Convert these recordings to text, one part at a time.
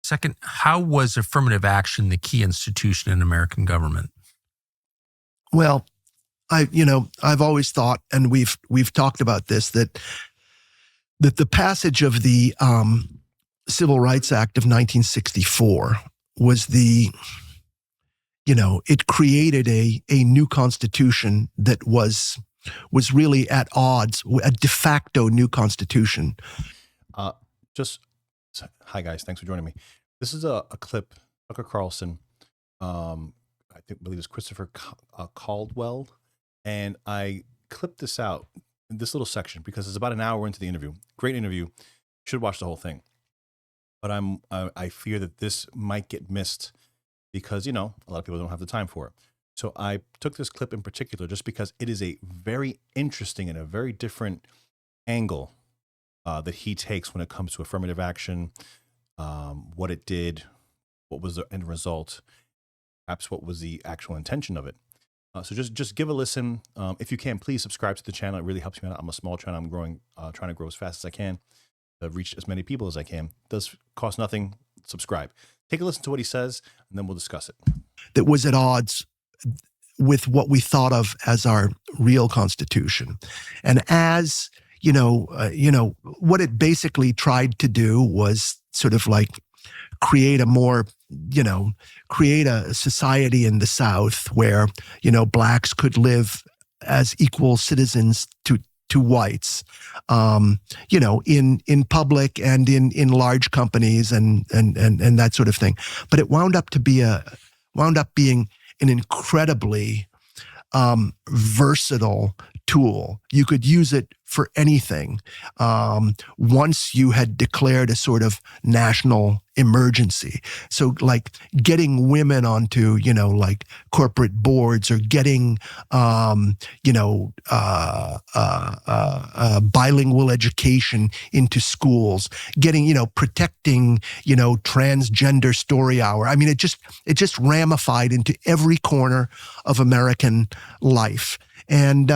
Second, how was affirmative action the key institution in American government? Well, I've always thought, and we've talked about this, that the passage of the Civil Rights Act of 1964 was it created a new constitution that was really at odds, a de facto new constitution. Hi guys, thanks for joining me. This is a clip, Tucker Carlson, believe it's Christopher Caldwell, and I clipped this out in this little section because it's about an hour into the interview. Great interview, should watch the whole thing. But I fear that this might get missed because a lot of people don't have the time for it. So I took this clip in particular just because it is a very interesting and a very different angle that he takes when it comes to affirmative action, what it did, what was the end result, perhaps what was the actual intention of it. So just give a listen. If you can, please subscribe to the channel. It really helps me out. I'm a small channel. I'm growing, trying to grow as fast as I can to reach as many people as I can. It does cost nothing. Subscribe. Take a listen to what he says, and then we'll discuss it. That was at odds with what we thought of as our real Constitution. And as, what it basically tried to do was sort of like create a society in the South where, blacks could live as equal citizens to whites, in public and in large companies and that sort of thing. But it wound up being an incredibly versatile tool. You could use it for anything. Once you had declared a sort of national emergency. So like getting women onto, like corporate boards, or getting, bilingual education into schools, getting, protecting, transgender story hour. I mean, it just ramified into every corner of American life. And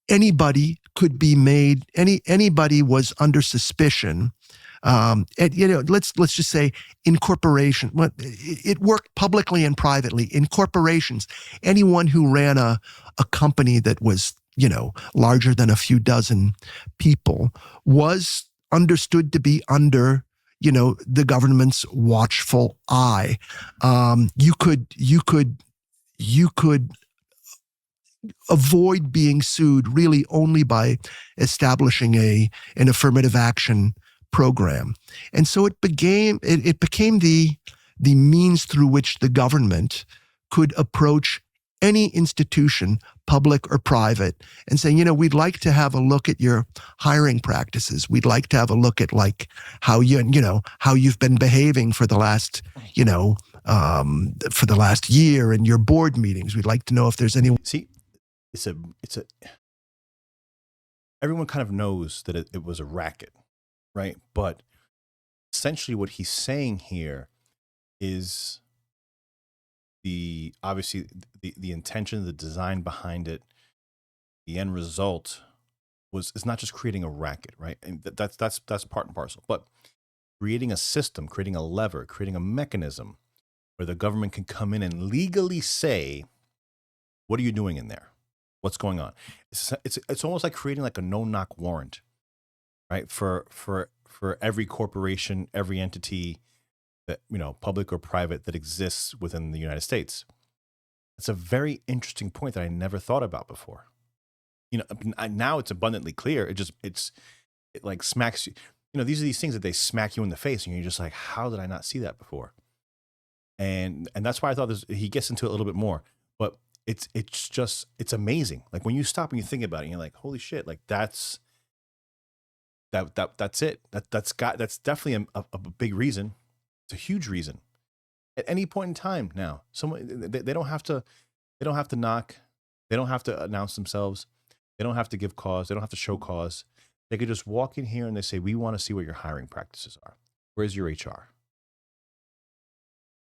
anybody could be made, anybody was under suspicion. And let's just say in corporation, it worked publicly and privately. In corporations, anyone who ran a company that was, larger than a few dozen people was understood to be under, the government's watchful eye. You could avoid being sued really only by establishing an affirmative action program. And so it became the means through which the government could approach any institution, public or private, and say, we'd like to have a look at your hiring practices. We'd like to have a look at like how you've been behaving for the last, for the last year in your board meetings. We'd like to know if there's any. See, everyone kind of knows that it was a racket, right? But essentially what he's saying here is obviously the intention, the design behind it, the end result is not just creating a racket, right? And that's part and parcel, but creating a system, creating a lever, creating a mechanism where the government can come in and legally say, what are you doing in there? What's going on? It's almost like creating like a no-knock warrant, right? For every corporation, every entity that, public or private, that exists within the United States. It's a very interesting point that I never thought about before. Now it's abundantly clear. It like smacks you. These are these things that they smack you in the face, and you're just like, how did I not see that before? And that's why I thought he gets into it a little bit more. But it's amazing. Like when you stop and you think about it, you're like, holy shit! Like that's it. That's definitely a big reason. It's a huge reason. At any point in time now, they don't have to knock. They don't have to announce themselves. They don't have to give cause. They don't have to show cause. They could just walk in here and they say, we want to see what your hiring practices are. Where's your HR?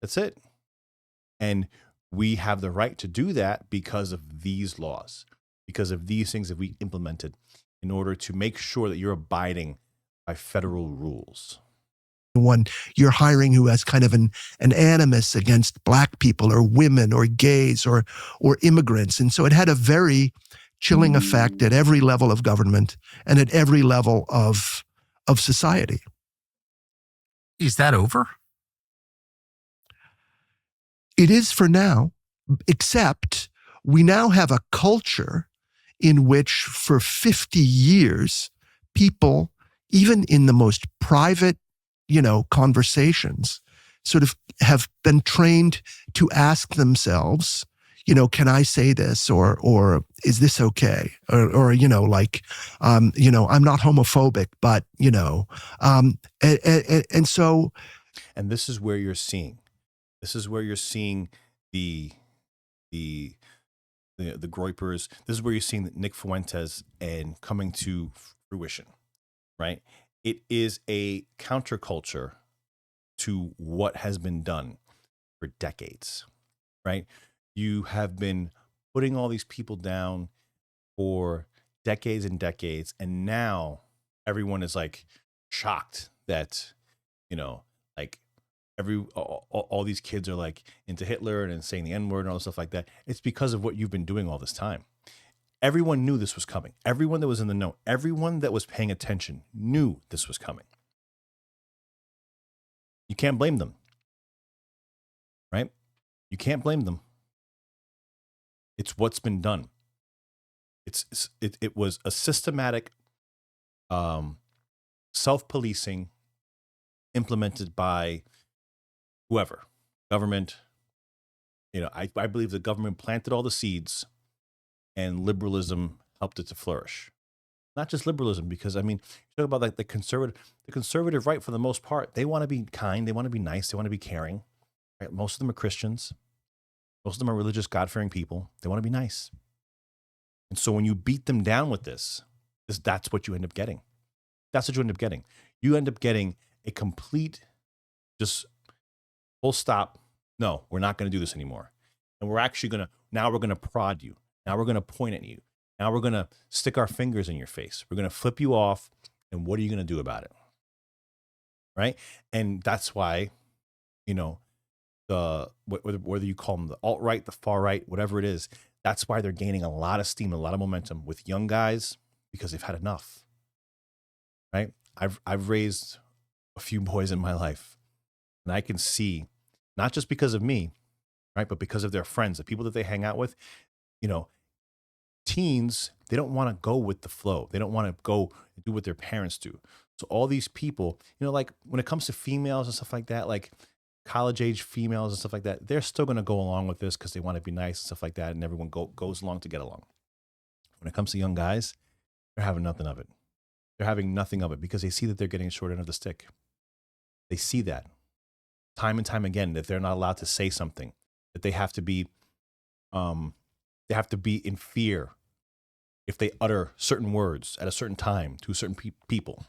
That's it. And we have the right to do that because of these laws, because of these things that we implemented in order to make sure that you're abiding by federal rules. one you're hiring who has kind of an animus against black people or women or gays or immigrants. And so it had a very chilling effect at every level of government and at every level of society. Is that over? It is for now, except we now have a culture in which for 50 years, people, even in the most private, conversations, sort of have been trained to ask themselves, can I say this, or is this okay? Or I'm not homophobic, but, and so. And this is where you're seeing the Groypers. This is where you're seeing Nick Fuentes and coming to fruition, right? It is a counterculture to what has been done for decades, right? You have been putting all these people down for decades and decades, and now everyone is like shocked that, like all these kids are like into Hitler and saying the N-word and all this stuff like that. It's because of what you've been doing all this time. Everyone knew this was coming. Everyone that was in the know, everyone that was paying attention knew this was coming. You can't blame them, right? You can't blame them. It's what's been done. It was a systematic self-policing implemented by whoever, government. I believe the government planted all the seeds and liberalism helped it to flourish. Not just liberalism, because you talk about like the conservative right, for the most part, they want to be kind, they want to be nice, they want to be caring. Right? Most of them are Christians. Most of them are religious, God-fearing people. They want to be nice. And so when you beat them down with that's what you end up getting. That's what you end up getting. You end up getting a complete, just full stop. No, we're not going to do this anymore. And we're actually now we're going to prod you. Now we're going to point at you. Now we're going to stick our fingers in your face. We're going to flip you off. And what are you going to do about it? Right? And that's why, whether you call them the alt-right, the far-right, whatever it is, that's why they're gaining a lot of steam, a lot of momentum with young guys, because they've had enough. Right? I've raised a few boys in my life, and I can see, not just because of me, right, but because of their friends, the people that they hang out with, teens, they don't want to go with the flow. They don't want to go and do what their parents do. So all these people, like when it comes to females and stuff like that, like college age females and stuff like that, they're still going to go along with this because they want to be nice and stuff like that. And everyone goes along to get along. When it comes to young guys, they're having nothing of it. They're having nothing of it because they see that they're getting a short end of the stick. They see that time and time again, that they're not allowed to say something, that they have to be in fear if they utter certain words at a certain time to certain people.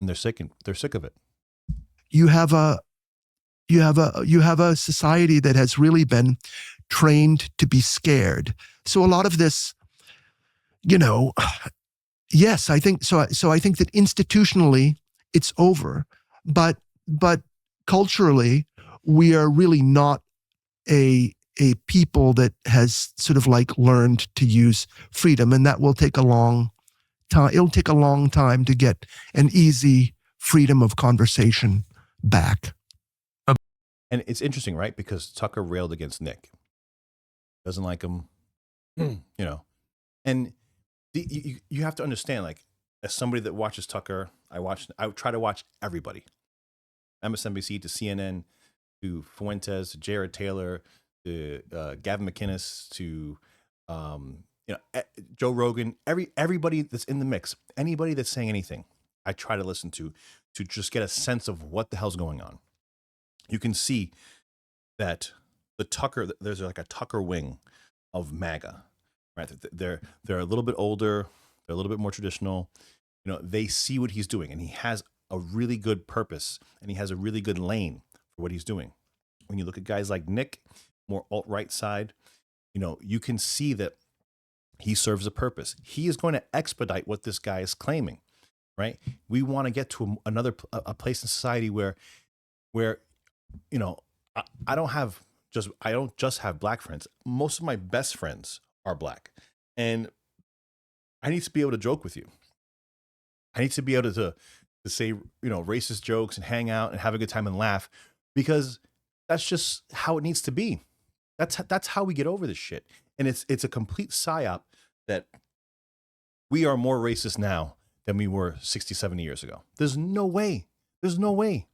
And they're sick of it. You have a society that has really been trained to be scared. So a lot of this, yes, I think so. So I think that institutionally it's over, but culturally we are really not a people that has sort of like learned to use freedom, and that will take a long time. It'll take a long time to get an easy freedom of conversation back. And it's interesting, right? Because Tucker railed against Nick. Doesn't like him, And you have to understand, like, as somebody that watches Tucker, I try to watch everybody. MSNBC to CNN to Fuentes to Jared Taylor to Gavin McInnes to Joe Rogan, everybody that's in the mix, anybody that's saying anything, I try to listen to just get a sense of what the hell's going on. You can see that there's like a Tucker wing of MAGA, right? They're a little bit older, they're a little bit more traditional. They see what he's doing, and he has a really good purpose, and he has a really good lane for what he's doing. When you look at guys like Nick, more alt-right side, you can see that he serves a purpose. He is going to expedite what this guy is claiming. right? We want to get to another a place in society where you know, I don't just have black friends. Most of my best friends are black, and I need to be able to joke with you. I need to be able to say, racist jokes and hang out and have a good time and laugh, because that's just how it needs to be. That's how we get over this shit. And it's a complete psyop that we are more racist now than we were 60, 70 years ago. There's no way. There's no way.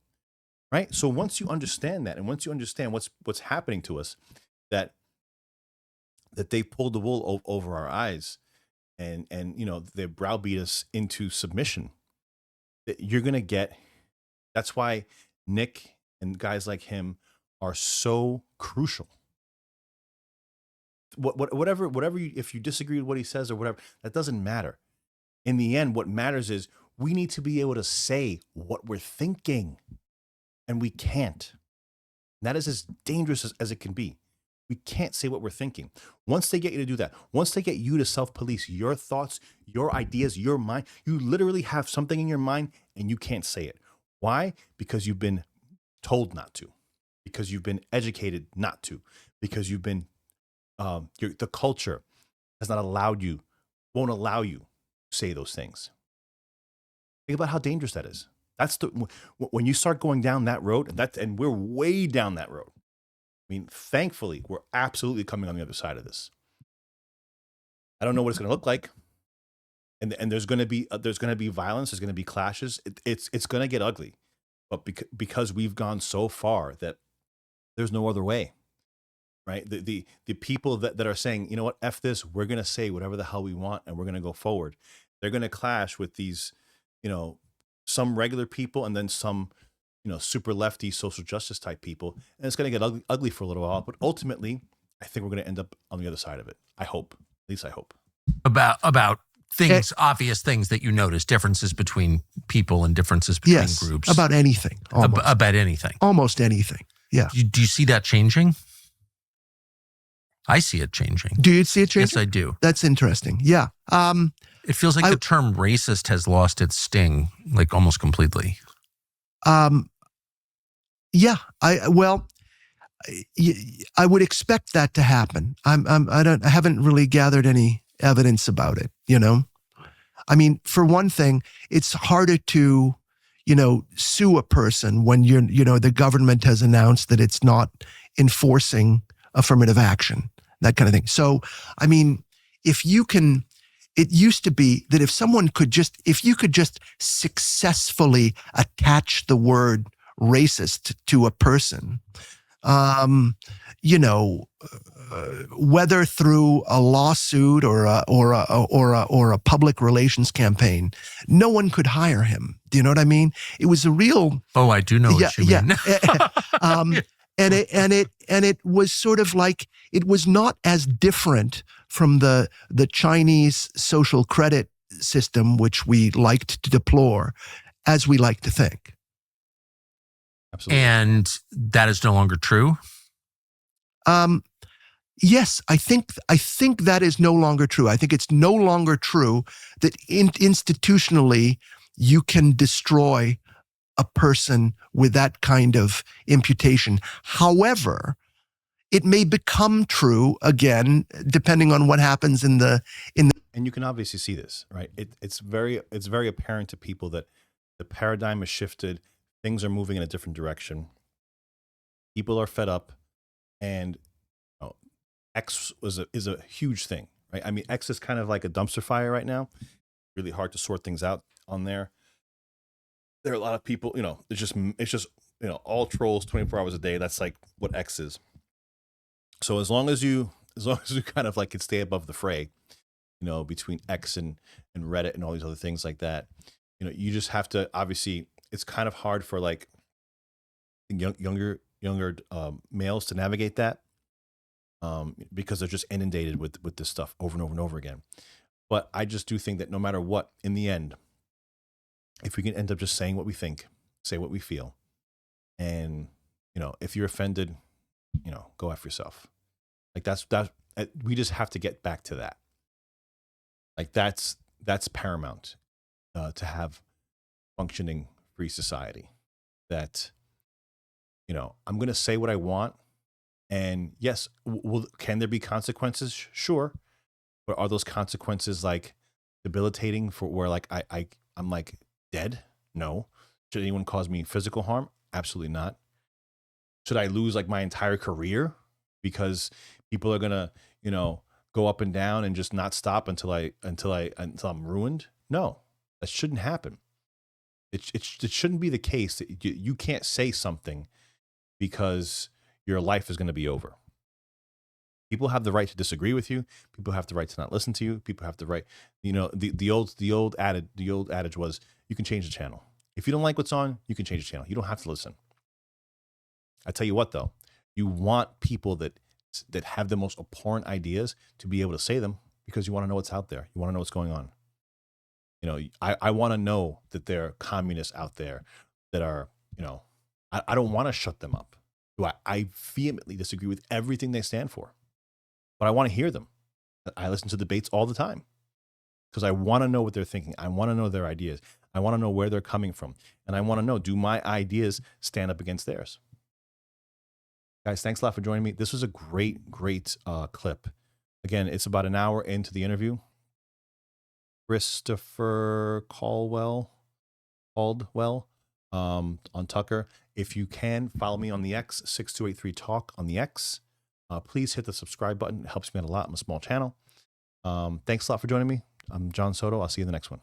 Right? So once you understand that, and once you understand what's happening to us, that they pulled the wool over our eyes, and they browbeat us into submission, that you're gonna get. That's why Nick and guys like him are so crucial. Whatever you, if you disagree with what he says or whatever, that doesn't matter. In the end, what matters is we need to be able to say what we're thinking, and we can't. That is as dangerous as it can be. We can't say what we're thinking. Once they get you to do that, once they get you to self-police your thoughts, your ideas, your mind, you literally have something in your mind and you can't say it. Why? Because you've been told not to, because you've been educated not to, because you've been, the culture has not allowed you, won't allow you to say those things. Think about how dangerous that is. That's when you start going down that road, and we're way down that road. I mean, thankfully, we're absolutely coming on the other side of this. I don't know what it's going to look like, and there's going to be violence. There's going to be clashes. It's going to get ugly, but because we've gone so far that there's no other way, right? The people that are saying, you know what, F this, we're going to say whatever the hell we want, and we're going to go forward. They're going to clash with these, some regular people, and then some, super lefty social justice type people. And it's going to get ugly for a little while, but ultimately, I think we're going to end up on the other side of it. I hope. At least I hope. About things, obvious things that you notice, differences between people and differences between groups. About anything. About anything. Almost anything. Yeah. Do you see that changing? I see it changing. Do you see it changing? Yes, I do. That's interesting. Yeah. It feels like the term racist has lost its sting, like almost completely. Yeah. I would expect that to happen. I haven't really gathered any evidence about it. I mean, for one thing, it's harder to, sue a person when the government has announced that it's not enforcing affirmative action, that kind of thing. So, I mean, it used to be that if you could just successfully attach the word racist to a person, whether through a lawsuit or a public relations campaign, no one could hire him. Do you know what I mean? It was a real. Oh, I do know what you mean. And it was sort of like, it was not as different from the Chinese social credit system, which we liked to deplore, as we like to think. Absolutely. And that is no longer true? Yes, I think that is no longer true. I think it's no longer true that institutionally you can destroy a person with that kind of imputation. However, it may become true again, depending on what happens in the. And you can obviously see this, right? It's very apparent to people that the paradigm has shifted. Things are moving in a different direction. People are fed up, and X is a huge thing, right? I mean, X is kind of like a dumpster fire right now. Really hard to sort things out on there. There are a lot of people, it's just all trolls 24 hours a day. That's like what X is. So as long as you kind of like can stay above the fray, between X and Reddit and all these other things like that, you just have to, obviously, it's kind of hard for like younger males to navigate that, because they're just inundated with this stuff over and over and over again. But I just do think that no matter what, in the end, if we can end up just saying what we think, say what we feel, and if you're offended, go after yourself. Like that. We just have to get back to that. Like that's paramount, to have functioning free society that, you know, I'm going to say what I want. And yes, can there be consequences? Sure. But are those consequences like debilitating for where like I'm like dead? No. Should anyone cause me physical harm? Absolutely not. Should I lose like my entire career because people are gonna, you know, go up and down and just not stop until I'm ruined? No, that shouldn't happen. It shouldn't be the case that you can't say something because your life is going to be over. People have the right to disagree with you. People have the right to not listen to you. People have the right, you know, the old adage was, you can change the channel. If you don't like what's on, you can change the channel. You don't have to listen. I tell you what, though, you want people that have the most abhorrent ideas to be able to say them because you want to know what's out there. You want to know what's going on. You know, I want to know that there are communists out there that are, you know, I don't want to shut them up. I vehemently disagree with everything they stand for, but I want to hear them. I listen to debates all the time because I want to know what they're thinking. I want to know their ideas. I want to know where they're coming from. And I want to know, do my ideas stand up against theirs? Guys, thanks a lot for joining me. This was a great clip. Again, it's about an hour into the interview. Christopher Caldwell on Tucker. If you can, follow me on the X, 6283talk on the X. Please hit the subscribe button. It helps me out a lot. I'm a small channel. Thanks a lot for joining me. I'm John Soto. I'll see you in the next one.